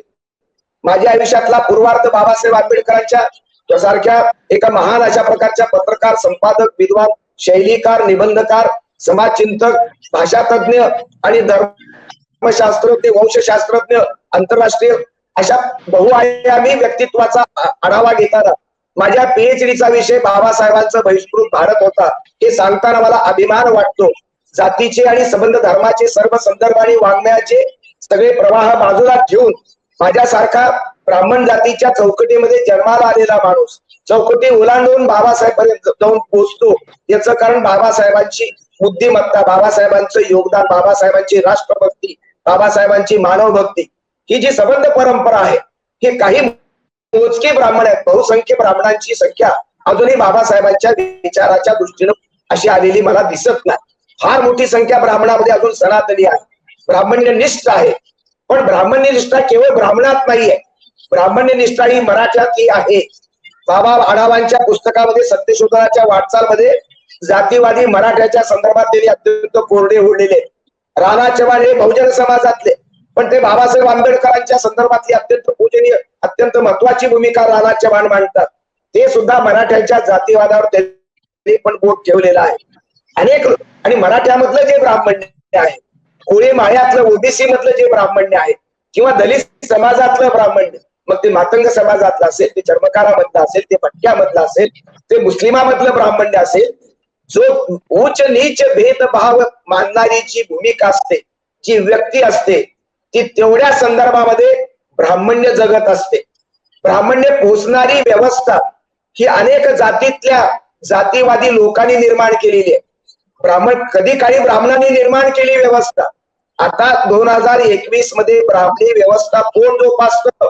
माझ्या आयुष्यातला पूर्वार्ध बाबासाहेब आंबेडकरांच्या सारख्या एका महान अशा प्रकारच्या पत्रकार, संपादक, विद्वान, शैलीकार, निबंधकार, समाजचिंतक, भाषातज्ञ आणि धर्मशास्त्रज्ञ, वंशशास्त्रज्ञ, आंतरराष्ट्रीय अशा बहुआयामी व्यक्तित्वाचा आढावा घेताना माझ्या पीएचडीचा विषय बाबासाहेबांचा बहिष्कृत भारत होता. हे सांगताना मला अभिमान वाटतो. जातीचे आणि संबंध धर्माचे सर्व संदर्भ आणि वाङ्मयाचे सगळे प्रवाह बाजूला ठेवून माझ्यासारखा ब्राह्मण जातीच्या चौकटीमध्ये जन्माला आलेला माणूस चौकटी ओलांडून बाबासाहेब पर्यंत जाऊन पोहोचतो. याचं कारण बाबासाहेबांची बुद्धिमत्ता, बाबासाहेबांचं योगदान, बाबासाहेबांची राष्ट्रभक्ती, बाबासाहेबांची मानवभक्ती, ही जी संबंध परंपरा आहे. हे काही मोजके ब्राह्मण आहेत. बहुसंख्य ब्राह्मणांची संख्या अजूनही बाबासाहेबांच्या विचाराच्या दृष्टीनं अशी आलेली मला दिसत नाही. फार मोठी संख्या ब्राह्मणामध्ये अजून सनातनी आहे, ब्राह्मण्यनिष्ठ आहे. पण ब्राह्मण्य निष्ठा केवळ ब्राह्मणात नाहीये, ब्राह्मण्य निष्ठा ही मराठ्यातली आहे. बाबा आढावांच्या पुस्तकामध्ये सत्यशोधनाच्या वाटचालमध्ये जातीवादी मराठ्याच्या संदर्भात त्यांनी अत्यंत कोरडे ओढलेले. राणा चव्हाण हे बहुजन समाजातले, पण ते बाबासाहेब आंबेडकरांच्या संदर्भातली अत्यंत पूजनीय, अत्यंत महत्वाची भूमिका राणा चव्हाण मांडतात. ते सुद्धा मराठ्यांच्या जातीवादावर त्यांनी पण बोट ठेवलेला आहे. अनेक आणि मराठ्यामधलं जे ब्राह्मण्य आहे, कोळी माळ्यातलं, ओबीसी मधलं जे ब्राह्मण्य आहे किंवा दलित समाजातलं ब्राह्मण्य, मग ते मातंग समाजातलं असेल, ते चर्मकारामधलं असेल, ते भटक्यामधलं असेल, ते मुस्लिमामधलं ब्राह्मण्य असेल, जो उच्च नीच भेदभाव मानणारी जी भूमिका असते, जी व्यक्ती असते, ती तेवढ्या संदर्भामध्ये ब्राह्मण्य जगत असते. ब्राह्मण्य पोचणारी व्यवस्था ही अनेक जातीतल्या जातीवादी लोकांनी निर्माण केलेली आहे. कधी काळी ब्राह्मणांनी निर्माण केली व्यवस्था. आता 2021 मध्ये ब्राह्मणी व्यवस्था कोण जोपासतं,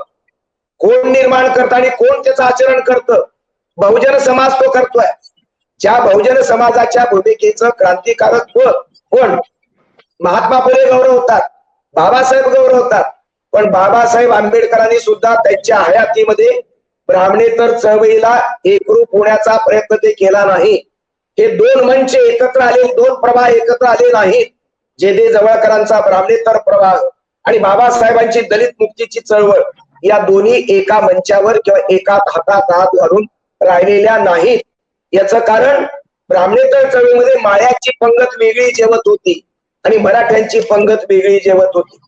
कोण निर्माण करतं आणि कोण त्याचं आचरण करतं? बहुजन समाज तो करतोय. ज्या बहुजन समाजाच्या भूमिकेचं क्रांतिकारक कोण? महात्मा फुले गौरवतात, बाबासाहेब गौरवतात, पण बाबासाहेब आंबेडकरांनी सुद्धा त्यांच्या हयातीमध्ये ब्राह्मणेतर चळवळीला एकरूप होण्याचा प्रयत्न ते केला नाही. हे दोन मंच एकत्र आले, दोन प्रवाह एकत्र आले नाहीत. जे जवळकरांचा ब्राह्मणेतर प्रवाह आणि बाबासाहेबांची दलित मुक्तीची चळवळ, या दोन्ही एका मंचावर किंवा एका हातात हात घालून राहिलेल्या नाहीत. याचं कारण ब्राह्मणेतर चळवळीमध्ये माळ्याची पंगत वेगळी जेवत होती आणि मराठ्यांची पंगत वेगळी जेवत होती.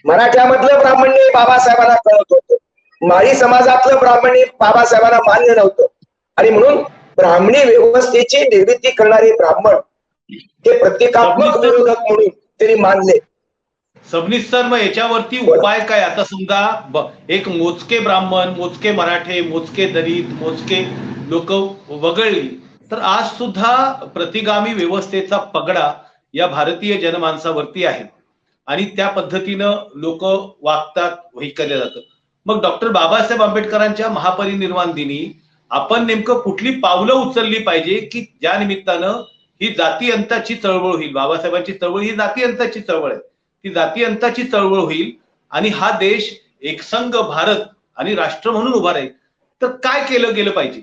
मराठ्यामधलं ब्राह्मण्य बाबासाहेबांना कळत होतं, माळी समाजातलं ब्राह्मण्य बाबासाहेबांना मान्य नव्हतं. आणि म्हणून ब्राह्मणी व्यवस्थेची निर्मिती करणारे ब्राह्मण हे प्रतिकात्मक विरोधक म्हणून त्यांनी मानले. सबनीस सर, मग याच्यावरती उपाय काय? आता समजा एक मोजके ब्राह्मण, मोजके मराठे, मोजके दलित, मोजके लोक वगळली, तर आज सुद्धा प्रतिगामी व्यवस्थेचा पगडा या भारतीय जनमानसावरती आहे. आणि त्या पद्धतीनं लोक वागतात, हे केलं जातं. मग डॉक्टर बाबासाहेब आंबेडकरांच्या महापरिनिर्वाण दिनी आपण नेमकं कुठली पावलं उचलली पाहिजे की ज्या निमित्तानं ही जाती अंताची चळवळ होईल. बाबासाहेबांची चळवळ ही जाती अंताची चळवळ आहे. ती जाती अंताची चळवळ होईल आणि हा देश एकसंघ भारत आणि राष्ट्र म्हणून उभा राहील. तर काय केलं गेलं पाहिजे?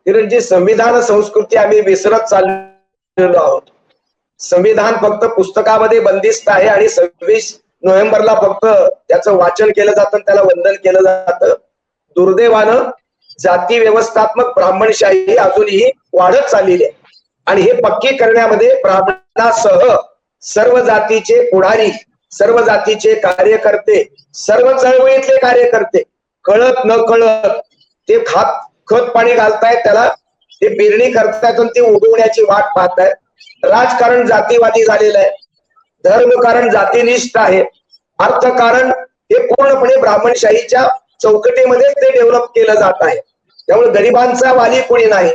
किरणजी, संविधान संस्कृती आम्ही विसरत चाललेलो आहोत. संविधान फक्त पुस्तकामध्ये बंदिस्त आहे आणि 26 नोव्हेंबरला फक्त त्याचं वाचन केलं जातं, त्याला वंदन केलं जातं. दुर्दैवानं जाती व्यवस्थात्मक ब्राह्मणशाही अजूनही वाढत चाललेली आहे आणि हे पक्की करण्यामध्ये ब्राह्मणासह सर्व जातीचे पुढारी, सर्व जातीचे कार्यकर्ते, सर्व चळवळीतले कार्यकर्ते कळत न कळत ते खत पाणी घालतायत, त्याला ते पेरणी करतायत आणि ते उगवण्याची वाट पाहतायत. राजकारण जातीवादी झालेलं आहे, धर्मकारण जातीनिष्ठ आहे, अर्थकारण हे पूर्णपणे ब्राह्मणशाहीच्या चौकटीमध्ये ते डेव्हलप केलं जात आहे. त्यामुळे गरिबांचा वाली कोणी नाही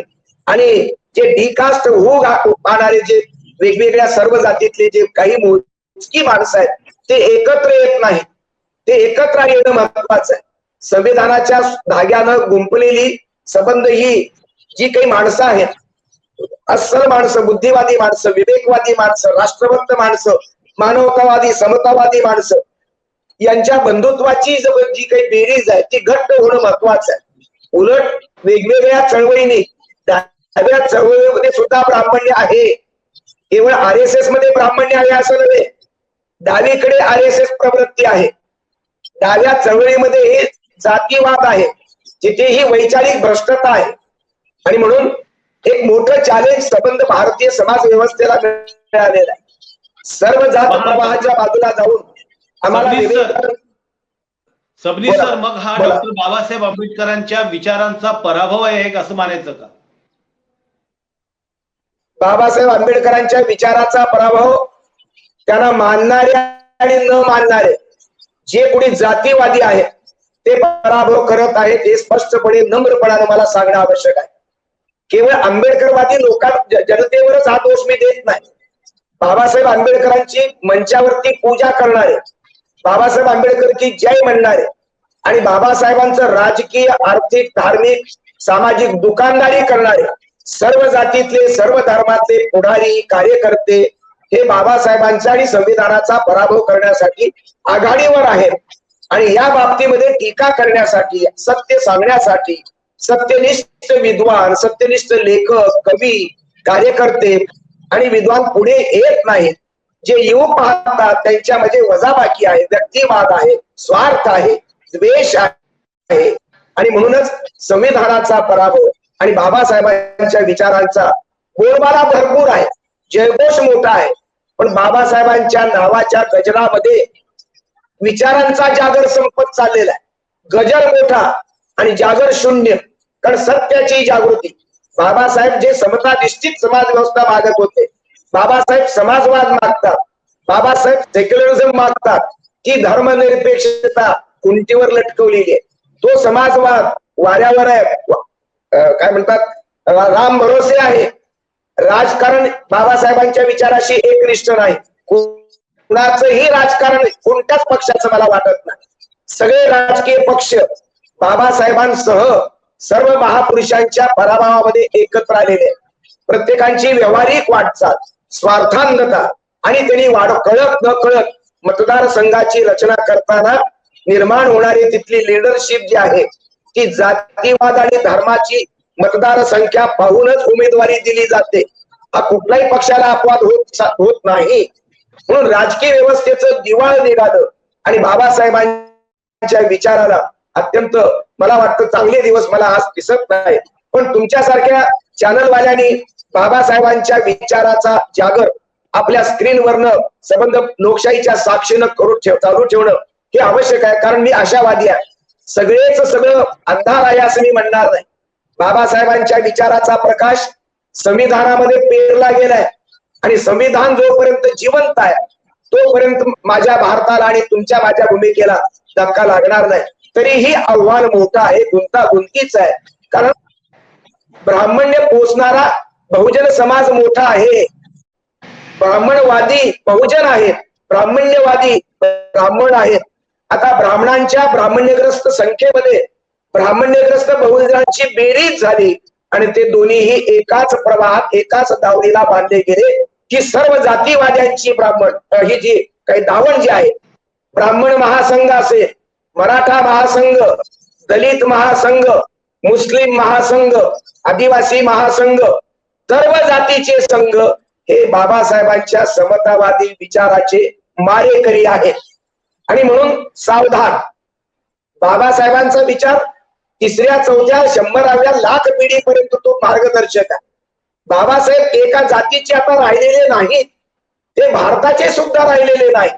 आणि जे डिकास्ट होऊ पाहणारे जे वेगवेगळ्या सर्व जातीतले जे काही मोजकी माणसं आहेत ते एकत्र येत नाही. ते एकत्र येणं महत्वाचं आहे. संविधानाच्या धाग्यानं गुंपलेली संबंध ही जी काही माणसं आहेत, अस्सल माणसं, बुद्धिवादी माणसं, विवेकवादी माणसं, राष्ट्रभक्त माणसं, मानवतावादी, समतावादी माणसं, यांच्या बंधुत्वाची जी काही बेरीज आहे ती घट्ट होणं महत्वाचं आहे. उलट वेगवेगळ्या चळवळीने, डाव्या चळवळीमध्ये सुद्धा ब्राह्मण्य आहे. केवळ RSS मध्ये ब्राह्मण्य आहे असं नव्हे, डावीकडे RSS प्रवृत्ती आहे. डाव्या चळवळीमध्ये जातीवाद आहे, तिथेही वैचारिक भ्रष्टता आहे. आणि म्हणून एक मोठं चॅलेंज संबंध भारतीय समाज व्यवस्थेला मिळालेला आहे. सर्व जात प्रवाहाच्या बाजूला जाऊन आम्हाला सबनी सर, मग हा डॉक्टर बाबासाहेब आंबेडकरांच्या विचारांचा पराभव आहे असं मानायचं का? बाबासाहेब आंबेडकरांच्या विचाराचा पराभव त्यांना मानणारे आणि न मानणारे जे कोणी जातीवादी आहेत ते पराभव करत आहेत, हे स्पष्टपणे नम्रपणाने मला सांगणं आवश्यक आहे. केवळ आंबेडकरवादी जनतेवरच हा दोष मी देत नाही. बाबासाहेब आंबेडकरांची मंचावरती पूजा करणारे, बाबासाहेब आंबेडकर की जय म्हणणारे आणि बाबासाहेबांचं राजकीय, आर्थिक, धार्मिक, सामाजिक दुकानदारी करणारे सर्व जातीतले, सर्व धर्मातले पुढारी, कार्यकर्ते हे बाबासाहेबांचा आणि संविधानाचा पराभव करण्यासाठी आघाडीवर आहेत. आणि या बाबतीमध्ये टीका करण्यासाठी, सत्य सांगण्यासाठी सत्यनिष्ठ विद्वान, सत्यनिष्ठ लेखक, कवी, कार्यकर्ते आणि विद्वान पुढे येत नाहीत. जे येऊ पाहतात त्यांच्यामध्ये वजाबाकी आहे, व्यक्तिवाद आहे, स्वार्थ आहे, द्वेष आहे. आणि म्हणूनच संविधानाचा पराभव आणि बाबासाहेबांच्या विचारांचा बोलबाला भरपूर आहे, जयघोष मोठा आहे, पण बाबासाहेबांच्या नावाच्या गजरामध्ये विचारांचा जागर संपत चाललेला आहे. गजर मोठा आणि जागर शून्य. कारण सत्याची जागृती, बाबासाहेब जे समता निश्चित समाज व्यवस्था मागत होते, बाबासाहेब समाजवाद मागतात, बाबासाहेब सेक्युलरिझम मागतात, की धर्मनिरपेक्षता कुंटीवर लटकवलेली आहे. तो समाजवाद वाऱ्यावर आहे, काय म्हणतात, राम भरोसे आहे. राजकारण बाबासाहेबांच्या विचाराशी एकनिष्ठ नाही. कुणाचंही राजकारण कोणत्याच पक्षाचं मला वाटत नाही. सगळे राजकीय पक्ष बाबासाहेबांसह सर्व महापुरुषांच्या पराभवामध्ये एकत्र आलेले. प्रत्येकांची व्यावहारिक वाटचाल, स्वार्थांधता आणि त्यांनी कळत न कळत मतदारसंघाची रचना करताना निर्माण होणारी तिथली लिडरशिप जी आहे ती जातीवाद आणि धर्माची मतदारसंख्या पाहूनच उमेदवारी दिली जाते. हा कुठल्याही पक्षाला अपवाद होत नाही. म्हणून राजकीय व्यवस्थेचं दिवाळ निघालं आणि बाबासाहेबांच्या विचाराला अत्यंत, मला वाटतं, चांगले दिवस मला आज दिसत नाही. पण तुमच्यासारख्या चॅनलवाल्यांनी बाबासाहेबांच्या विचाराचा जागर आपल्या स्क्रीनवरनं संबंध लोकशाहीच्या साक्षीनं चालू ठेवणं हे आवश्यक आहे. कारण मी आशावादी आहे. सगळं अंधार आहे असं मी म्हणणार नाही. बाबासाहेबांच्या विचाराचा प्रकाश संविधानामध्ये पेरला गेलाय आणि संविधान जोपर्यंत जिवंत आहे तोपर्यंत माझ्या भारताला आणि तुमच्या माझ्या भूमिकेला धक्का लागणार नाही. तरीही आव्हान मोठं आहे, गुंतागुंतीच आहे. कारण ब्राह्मण्य पोचणारा बहुजन समाज मोठा आहे. ब्राह्मणवादी बहुजन आहेत, ब्राह्मण्यवादी ब्राह्मण आहेत. आता ब्राह्मणांच्या ब्राह्मण्यग्रस्त संख्येमध्ये ब्राह्मण्यग्रस्त बहुजनांची बेरीज झाली आणि ते दोन्हीही एकाच प्रवाहात एकाच दावणीला बांधले गेले की सर्व जातीवाद्यांची ब्राह्मण ही जी काही दावण जी आहे, ब्राह्मण महासंघ असेल, मराठा महासंघ, दलित महासंघ, मुस्लिम महासंघ, आदिवासी महासंघ, सर्व जातीचे संघ हे बाबासाहेबांच्या समतावादी विचाराचे मारेकरी आहेत. आणि म्हणून सावधान, बाबासाहेबांचा विचार 3ऱ्या 4थ्या 100व्या लाख पिढीपर्यंत तो मार्गदर्शक आहे. बाबासाहेब एका जातीचे आता राहिलेले नाहीत, ते भारताचे सुद्धा राहिलेले नाही.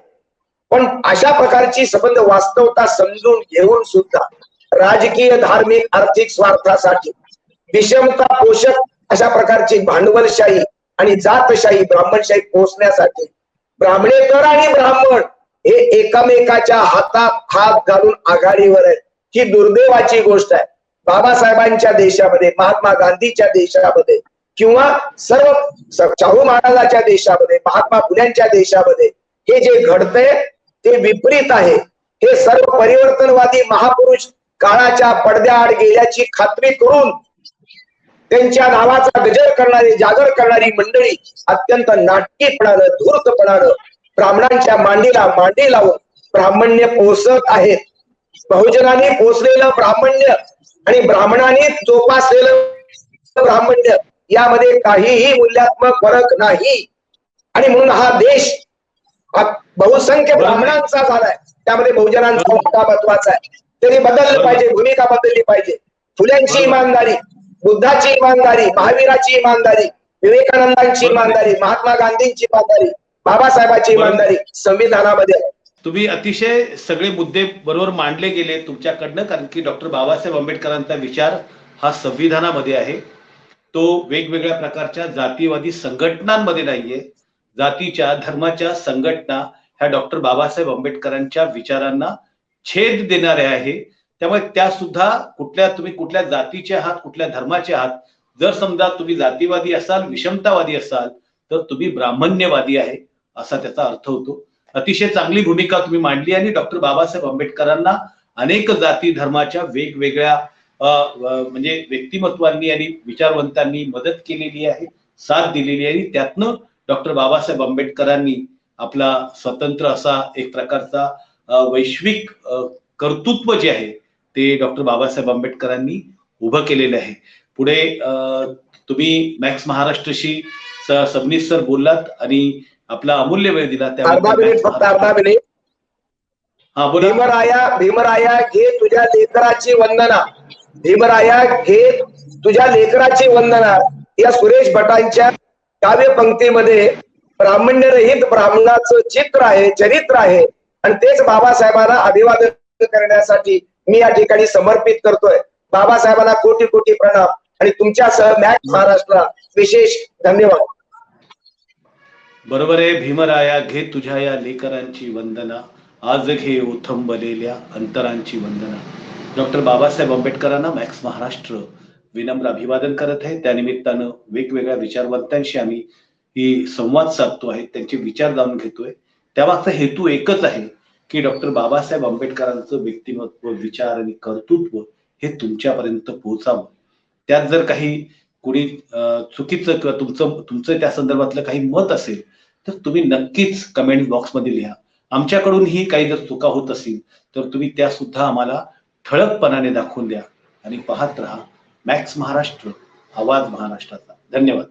पण अशा प्रकारची संबंध वास्तवता समजून घेऊन सुद्धा राजकीय, धार्मिक, आर्थिक स्वार्थासाठी विषमता पोषक अशा प्रकारची भांडवलशाही आणि जातशाही, ब्राह्मणशाही पोचण्यासाठी ब्राह्मणेतर आणि ब्राह्मण हे एकमेकाच्या हातात हात घालून आघाडीवर आहेत. ही दुर्दैवाची गोष्ट आहे. बाबासाहेबांच्या देशामध्ये, महात्मा गांधीच्या देशामध्ये किंवा सर्व शाहू महाराजांच्या देशामध्ये, महात्मा फुल्यांच्या देशामध्ये हे जे घडतंय ते विपरीत आहे. हे सर्व परिवर्तनवादी महापुरुष काळाच्या पडद्याआड गेल्याची खात्री करून त्यांच्या नावाचा गजर करणारी, जागर करणारी मंडळी अत्यंत नाटकीपणानं, धूर्तपणानं ब्राह्मणांच्या मांडीला मांडी लावून ब्राह्मण्य पोसत आहेत. बहुजनांनी पोसलेलं ब्राह्मण्य आणि ब्राह्मणांनी जोपासलेलं ब्राह्मण्य यामध्ये काहीही मूल्यात्मक फरक नाही. आणि म्हणून हा देश बहुसंख्य ब्राह्मणांचा झालाय, त्यामध्ये बहुजनांचा वाटा महत्वाचा आहे. त्यांनी बदललं पाहिजे, भूमिका बदलली पाहिजे. फुल्यांची इमानदारी, बुद्धाची इमानदारी, महावीराची इमानदारी, विवेकानंदांची इमानदारी, महात्मा गांधींची इमानदारी, बाबासाहेबांची इमानदारी संविधानामध्ये. तुम्ही अतिशय सगळे मुद्दे बरोबर मांडले गेले तुमच्याकडनं, कारण की डॉक्टर बाबासाहेब आंबेडकरांचा विचार हा संविधानामध्ये आहे. तो वेगवेगळ्या प्रकारच्या जातीवादी संघटनांमध्ये नाहीये. जातीच्या, धर्माच्या संघटना ह्या डॉक्टर बाबासाहेब आंबेडकरांच्या विचारांना छेद देणाऱ्या आहे. त्यामुळे त्या सुद्धा तुम्ही कुठल्या जातीचे आहात, कुठल्या धर्माचे आहात, जर समजा तुम्ही जातीवादी असाल, विषमतावादी असाल, तर तुम्ही ब्राह्मण्यवादी आहे असा त्याचा अर्थ होतो. अतिशय चांगली भूमिका तुम्ही मांडली आणि डॉक्टर बाबासाहेब आंबेडकरांना अनेक जाती धर्माच्या वेगवेगळ्या म्हणजे व्यक्तिमत्वांनी आणि विचारवंतांनी मदत केलेली आहे, साथ दिलेली आहे. त्यातनं डॉक्टर बाबासाहेब आंबेडकरांनी आपला स्वतंत्र असा एक प्रकारचा वैश्विक कर्तृत्व जे आहे ते डॉक्टर बाबासाहेब आंबेडकरांनी उभं केलेलं आहे. पुढे तुम्ही मॅक्स महाराष्ट्रशी सबनीस सर बोललात आणि आपला अमूल्य वेळ दिला. अर्धा मिनिट. हा बोला. भीमराया घे तुझ्या लेकराची वंदना, भीमराया घे तुझ्या लेकराची वंदना या सुरेश भटांच्या काव्य पंक्तीमध्ये ब्राह्मण्यरहित ब्राह्मणाचं चित्र आहे, चरित्र आहे. आणि तेच बाबासाहेबांना अभिवादन करण्यासाठी मी या ठिकाणी समर्पित करतोय. बाबासाहेबांना कोटी कोटी प्रणाम आणि तुमच्यासह मॅक्स महाराष्ट्र विशेष धन्यवाद. बरोबर आहे. भीमराया घे तुझ्या या लेकरांची वंदना, आज घे उथंबलेल्या अंतरांची वंदना. डॉक्टर बाबासाहेब आंबेडकरांना मॅक्स महाराष्ट्र विनम्र अभिवादन करत आहे. त्यानिमित्तानं वेगवेगळ्या विचारवंतांशी आम्ही ही संवाद साधतो आहे, त्यांचे विचार जाणून घेतोय. त्यामागचा हेतू एकच आहे की डॉक्टर बाबासाहेब आंबेडकरांचं व्यक्तिमत्व, विचार आणि कर्तृत्व हे तुमच्यापर्यंत पोहोचावं. त्यात जर काही कुणी चुकीचं किंवा तुमचं त्या संदर्भातलं काही मत असेल तर तुम्ही नक्कीच कमेंट बॉक्समध्ये लिहा. आमच्याकडूनही काही जर चुका होत असतील तर तुम्ही त्या सुद्धा आम्हाला ठळकपणाने दाखवून द्या. आणि पाहत रहा मॅक्स महाराष्ट्र, आवाज महाराष्ट्राचा. धन्यवाद.